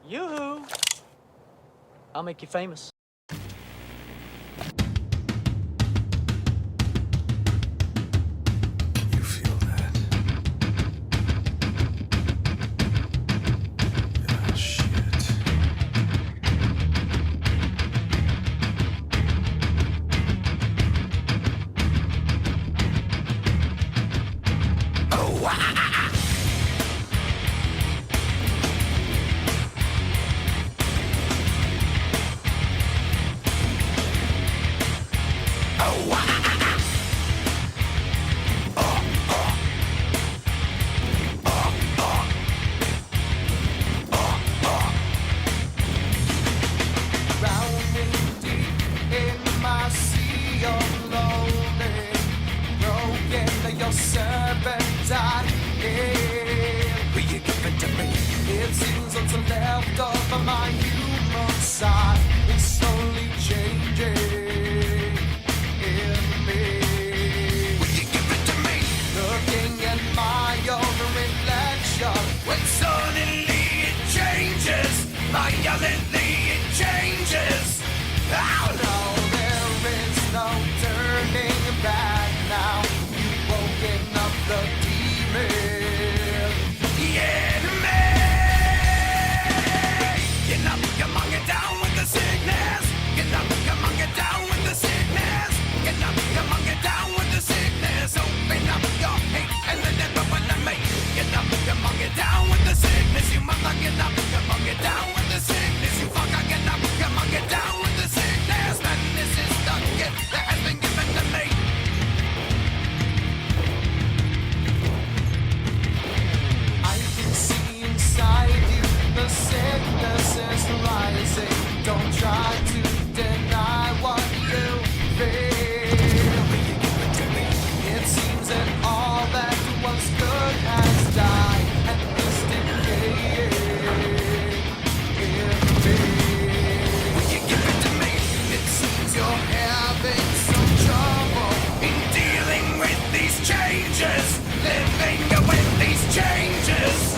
Yoo-hoo! I'll make you famous. You feel that? Ah, shit. Drowning deep in my sea of lonely, broken your serpentine. Will you give it to me? It seems what's left of my human side is slowly changing in me. Will you give it to me? Looking at my own reflection, when suddenly it changes, violently it changes. Oh no, there is no turning back now. You've woken up the demon. Yeah, me. Get up, come on, get down with the sickness. Get up, come on, get down with the sickness. Get up, come on, get down with the sickness. Open up your hate and let it open to me. Get up, come on, get down with the sickness. You mother, get up, come on, get down with the sickness. You fucker, get up, come on, get down with the sickness. Man, this is the gift that has been given to me. I can see inside you, the sickness is rising. Don't try to deny what you feel. It seems that all that was good has died and is decaying in me. Will you give it to me? It seems you're having some trouble in dealing with these changes, living with these changes.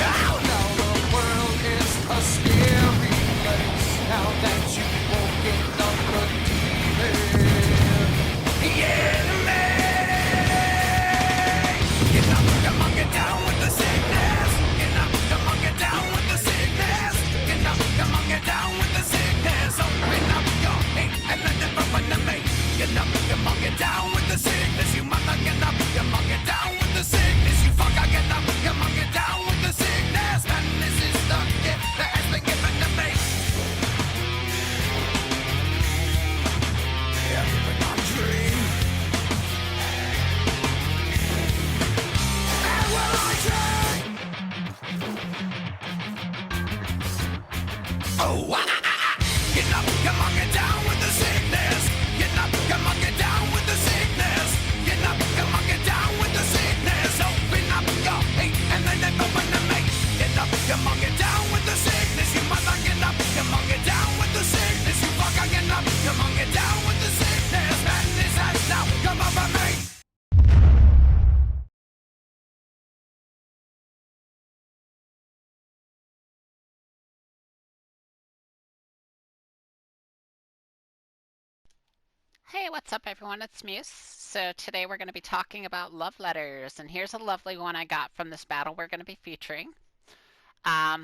Oh no, the world is a scary place now that you've woken up the demon. Yeah, man. Get up, come on, get down with the sickness. Get up, come on, get down with the sickness. Get up, come on, get down with the sickness. Open up your hate and let it open to me. Get up, come on, get down with the sickness. You mother, get up, come on, get down with the sickness. You fucker, get up, come on, get down with the sickness. Man, this is the gift that has been given to me. Everything I dream. And will I dream? Oh, get up, come on, get down with the sickness. Get up, come on, get down with the sickness. Get up, come on, get down with the sickness. Open up your hate and then it open to me. Get up, come on, get down with the sickness. You mother, get up, come on, get down with the sickness. You fucker, get up, come on, get down with the sickness. Madness has now come over me. Hey, what's up, everyone? It's Muse. So today we're going to be talking about love letters, and here's a lovely one I got from this battle we're going to be featuring. I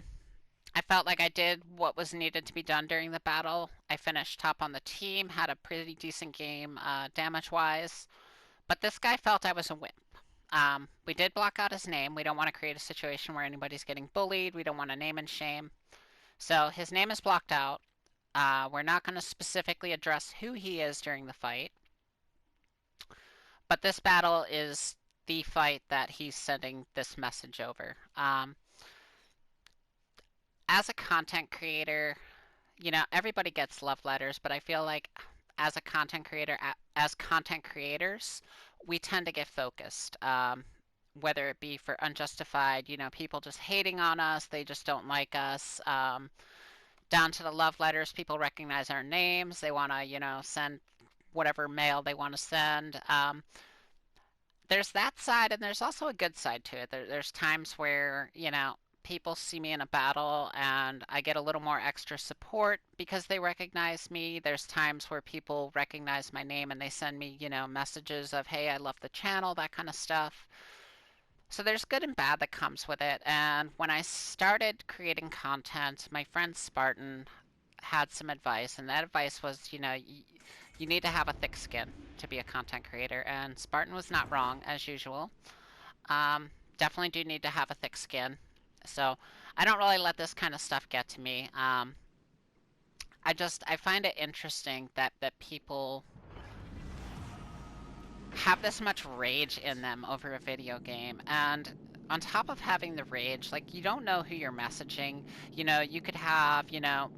felt like I did what was needed to be done during the battle. I finished top on the team, had a pretty decent game damage-wise, but this guy felt I was a wimp. We did block out his name. We don't want to create a situation where anybody's getting bullied. We don't want to name and shame. So his name is blocked out. We're not going to specifically address who he is during the fight, but this battle is the fight that he's sending this message over. As a content creator, you know, everybody gets love letters, but I feel like as a content creator, as content creators, we tend to get focused. Whether it be for unjustified, you know, people just hating on us, they just don't like us. Down to the love letters, people recognize our names, they want to, you know, send whatever mail they want to send. There's that side, and there's also a good side to it. There's times where, you know, people see me in a battle and I get a little more extra support because they recognize me. There's times where people recognize my name and they send me, you know, messages of, hey, I love the channel, that kind of stuff. So there's good and bad that comes with it. And when I started creating content, my friend Spartan had some advice, and that advice was, you know, you need to have a thick skin to be a content creator. And Spartan was not wrong, as usual. Definitely do need to have a thick skin. So I don't really let this kind of stuff get to me. I find it interesting that people have this much rage in them over a video game, and on top of having the rage, like, you don't know who you're messaging. You know, you could have, you know,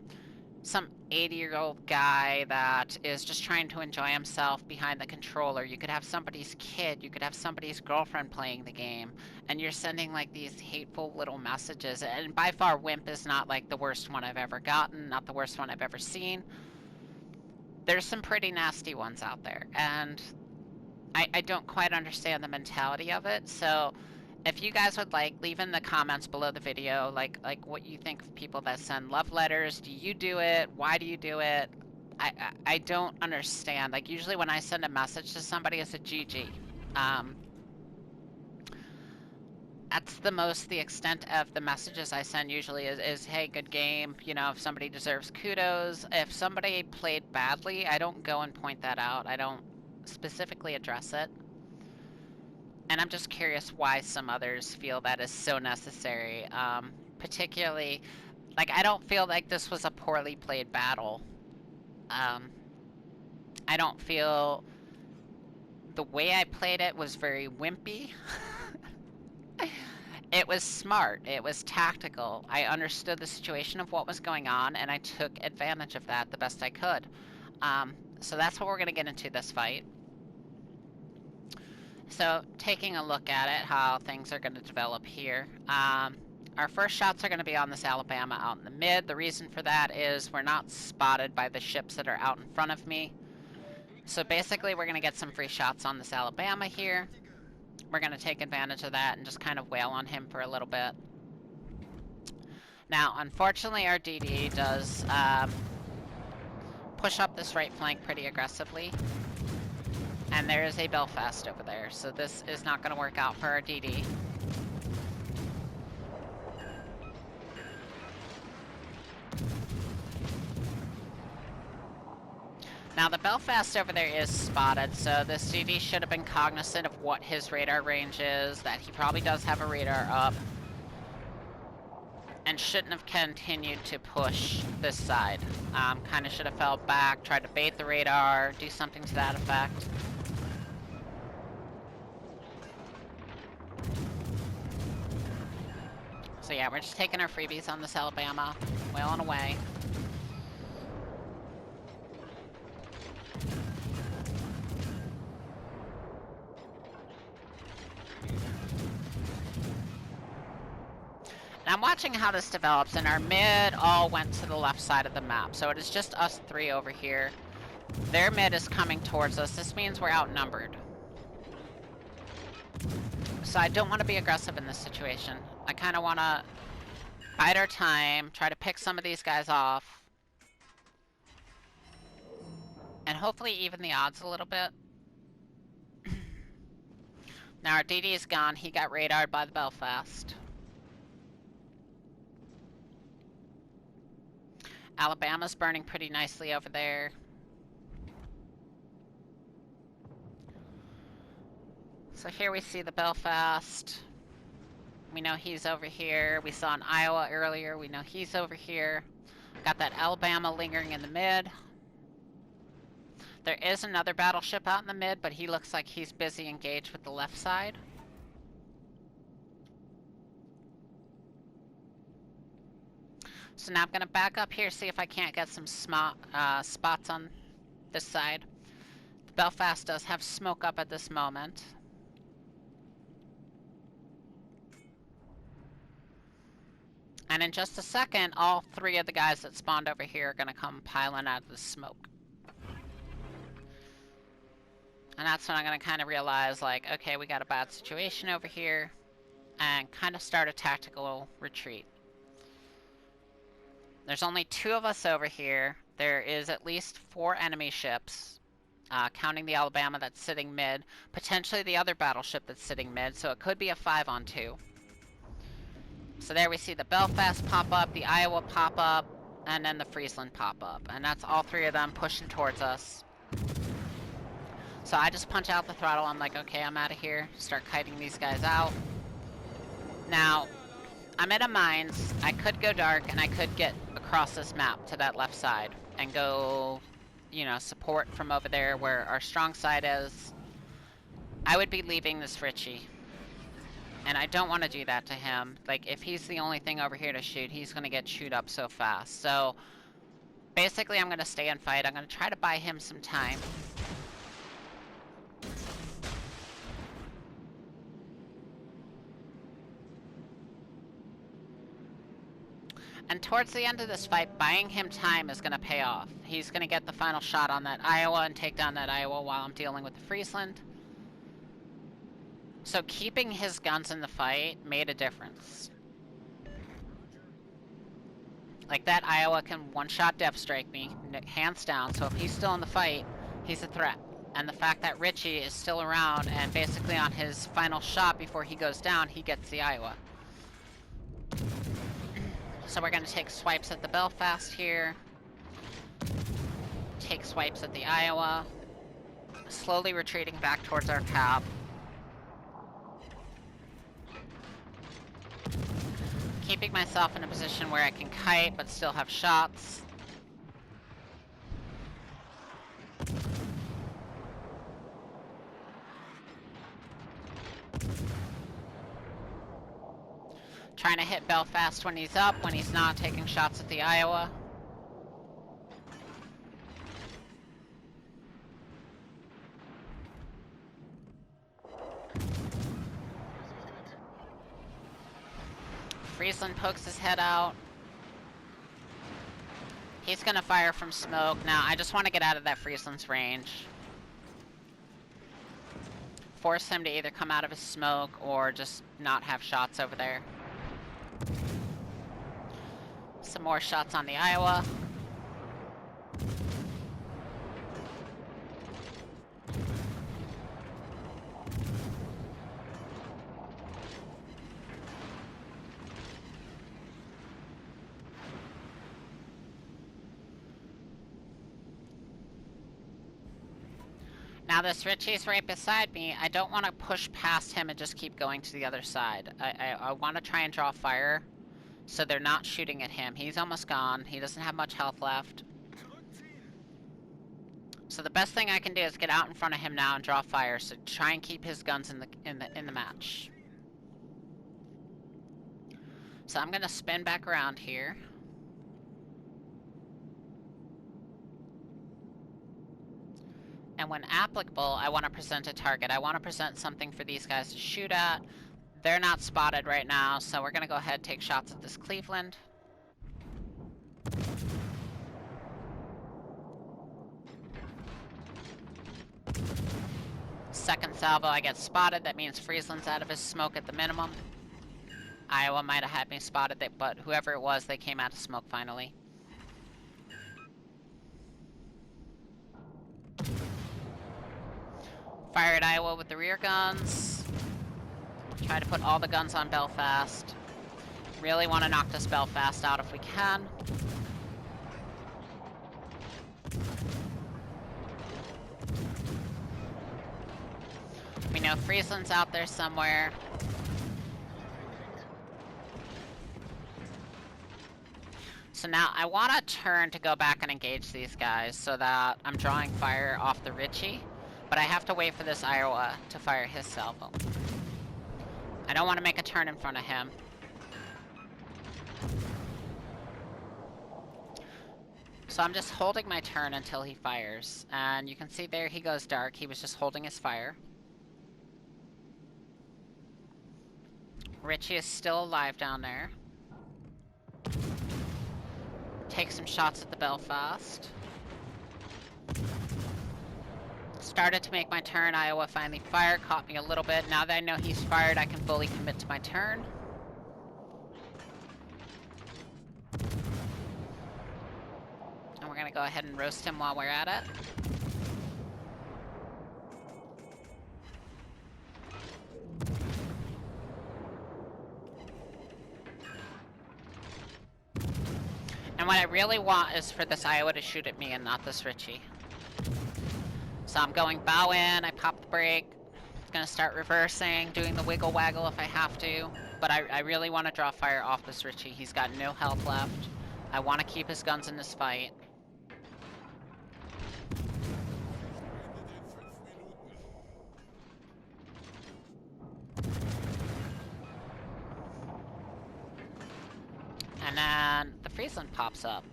some 80-year-old guy that is just trying to enjoy himself behind the controller. You could have somebody's kid, you could have somebody's girlfriend playing the game, and you're sending like these hateful little messages. And by far, Wimp is not like the worst one I've ever gotten, not the worst one I've ever seen. There's some pretty nasty ones out there, and I don't quite understand the mentality of it. So if you guys would like, leave in the comments below the video, like what you think of people that send love letters. Do you do it? Why do you do it? I don't understand. Like, usually when I send a message to somebody, it's a GG. That's the extent of the messages I send usually is hey, good game. You know, if somebody deserves kudos. If somebody played badly, I don't go and point that out. I don't specifically address it. And I'm just curious why some others feel that is so necessary. Particularly, like, I don't feel like this was a poorly played battle. I don't feel the way I played it was very wimpy. It was smart. It was tactical. I understood the situation of what was going on, and I took advantage of that the best I could. So that's what we're going to get into this fight. So, taking a look at it, how things are going to develop here. Our first shots are going to be on this Alabama out in the mid. The reason for that is we're not spotted by the ships that are out in front of me. So basically, we're going to get some free shots on this Alabama here. We're going to take advantage of that and just kind of wail on him for a little bit. Now, unfortunately, our DD does push up this right flank pretty aggressively. And there is a Belfast over there, so this is not going to work out for our DD. Now, the Belfast over there is spotted, so this DD should have been cognizant of what his radar range is, that he probably does have a radar up, and shouldn't have continued to push this side. Kind of should have fell back, tried to bait the radar, do something to that effect. So yeah, we're just taking our freebies on this Alabama, wailing away. And I'm watching how this develops, and our mid all went to the left side of the map, so it is just us three over here. Their mid is coming towards us. This means we're outnumbered. So I don't want to be aggressive in this situation. I kind of want to bide our time, try to pick some of these guys off, and hopefully even the odds a little bit. Now our DD is gone. He got radared by the Belfast. Alabama's burning pretty nicely over there. So here we see the Belfast. We know he's over here. We saw an Iowa earlier. We know he's over here. Got that Alabama lingering in the mid. There is another battleship out in the mid, but he looks like he's busy engaged with the left side. So now I'm going to back up here, see if I can't get some spots on this side. The Belfast does have smoke up at this moment. And in just a second, all three of the guys that spawned over here are going to come piling out of the smoke. And that's when I'm going to kind of realize, like, okay, we got a bad situation over here. and kind of start a tactical retreat. There's only 2 of us over here. There is at least 4 enemy ships, counting the Alabama that's sitting mid, potentially the other battleship that's sitting mid, so it could be a 5-on-2. So there we see the Belfast pop up, the Iowa pop up, and then the Friesland pop up. And that's all 3 of them pushing towards us. So I just punch out the throttle. I'm like, okay, I'm out of here. Start kiting these guys out. Now, I'm at a mines. I could go dark, and I could get across this map to that left side and go, you know, support from over there where our strong side is. I would be leaving this Ritchie. And I don't want to do that to him. Like, if he's the only thing over here to shoot, he's going to get chewed up so fast. So, basically, I'm going to stay and fight. I'm going to try to buy him some time. And towards the end of this fight, buying him time is going to pay off. He's going to get the final shot on that Iowa and take down that Iowa while I'm dealing with the Friesland. So keeping his guns in the fight made a difference. Like, that Iowa can one-shot depth strike me, hands down, so if he's still in the fight, he's a threat. And the fact that Ritchie is still around and basically on his final shot before he goes down, he gets the Iowa. So we're going to take swipes at the Belfast here. Take swipes at the Iowa. Slowly retreating back towards our cab. Keeping myself in a position where I can kite but still have shots. Trying to hit Belfast when he's up, when he's not, taking shots at the Iowa. Friesland pokes his head out. He's gonna fire from smoke. Now, I just want to get out of that Friesland's range. Force him to either come out of his smoke or just not have shots over there. Some more shots on the Iowa. Now this Ritchie's right beside me. I don't want to push past him and just keep going to the other side. I want to try and draw fire so they're not shooting at him. He's almost gone. He doesn't have much health left. So the best thing I can do is get out in front of him now and draw fire. So try and keep his guns in the match. So I'm gonna spin back around here. And when applicable, I want to present a target. I want to present something for these guys to shoot at. They're not spotted right now, so we're going to go ahead and take shots at this Cleveland. Second salvo, I get spotted. That means Friesland's out of his smoke at the minimum. Iowa might have had me spotted, but whoever it was, they came out of smoke finally. Fire at Iowa with the rear guns. Try to put all the guns on Belfast. Really want to knock this Belfast out if we can. We know Friesland's out there somewhere. So now I want to turn to go back and engage these guys so that I'm drawing fire off the Ritchie. But I have to wait for this Iowa to fire his salvo. I don't want to make a turn in front of him. So I'm just holding my turn until he fires. And you can see there he goes dark. He was just holding his fire. Ritchie is still alive down there. Take some shots at the Belfast. Started to make my turn. Iowa finally fired, caught me a little bit. Now that I know he's fired, I can fully commit to my turn. And we're gonna go ahead and roast him while we're at it. And what I really want is for this Iowa to shoot at me and not this Richie. So I'm going bow in, I pop the brake, gonna start reversing, doing the wiggle waggle if I have to. But I really want to draw fire off this Richie. He's got no health left. I want to keep his guns in this fight. And then the Friesland pops up.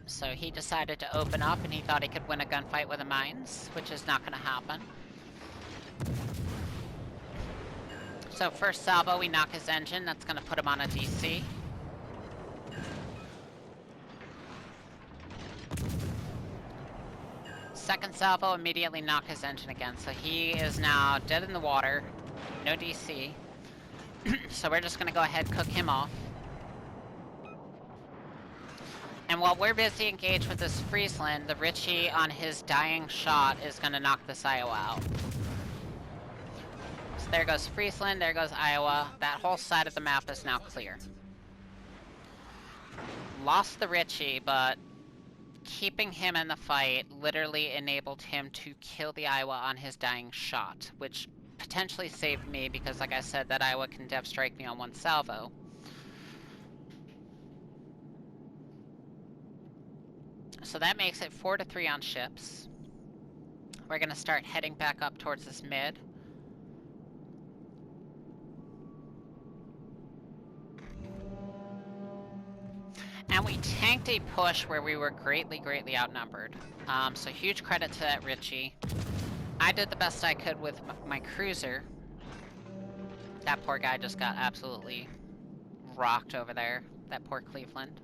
So he decided to open up and he thought he could win a gunfight with the mines, which is not going to happen. So first salvo, we knock his engine. That's going to put him on a DC. Second salvo, immediately knock his engine again. So he is now dead in the water. No DC. So we're just going to go ahead and cook him off. And while we're busy engaged with this Friesland, the Richie on his dying shot is going to knock this Iowa out. So there goes Friesland, there goes Iowa. That whole side of the map is now clear. Lost the Richie, but keeping him in the fight literally enabled him to kill the Iowa on his dying shot, which potentially saved me because, like I said, that Iowa can dev strike me on one salvo. So that makes it 4-3 on ships. We're gonna start heading back up towards this mid. And we tanked a push where we were greatly outnumbered. So huge credit to that Richie. I did the best I could with my cruiser. That poor guy just got absolutely rocked over there. That poor Cleveland.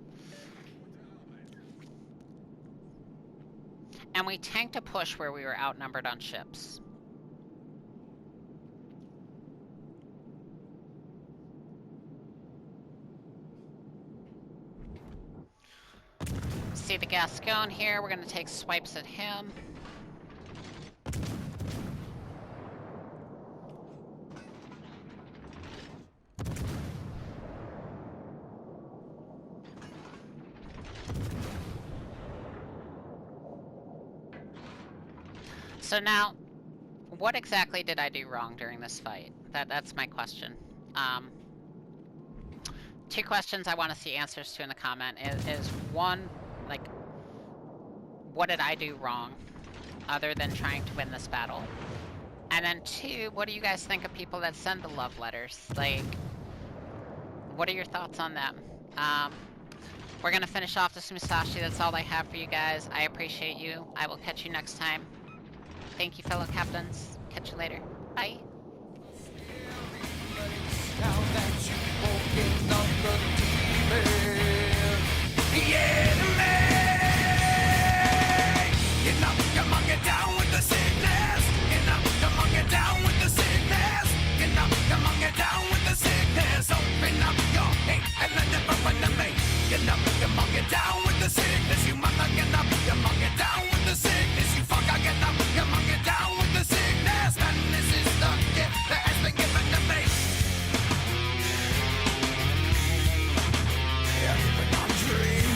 And we tanked a push where we were outnumbered on ships. See the Gascon here, we're gonna take swipes at him. So now, what exactly did I do wrong during this fight? That's my question. Two questions I want to see answers to in the comment is one, like, what did I do wrong other than trying to win this battle? And then two, what do you guys think of people that send the love letters? Like, what are your thoughts on them? We're gonna finish off this Musashi. That's all I have for you guys. I appreciate you. I will catch you next time. Thank you, fellow captains. Catch you later. Bye. Now that you've woken up the demon, yeah, man. Get up, come on, get down with the sickness. Get up, come on, get down with the sickness. Get up, come on, get down with the sickness. Open up your hate and let it burn to me. Get up, come on, get down with the sickness. You mother, get up, come on, get down with the sickness. You fucker, get up, come on, get down with the sickness. And this is the gift that has been given to me. Dream.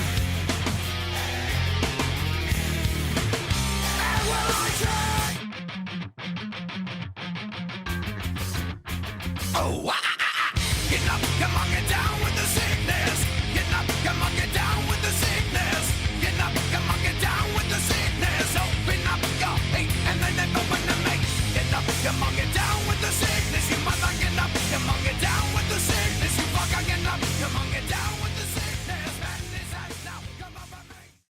And will I try? Oh, wow.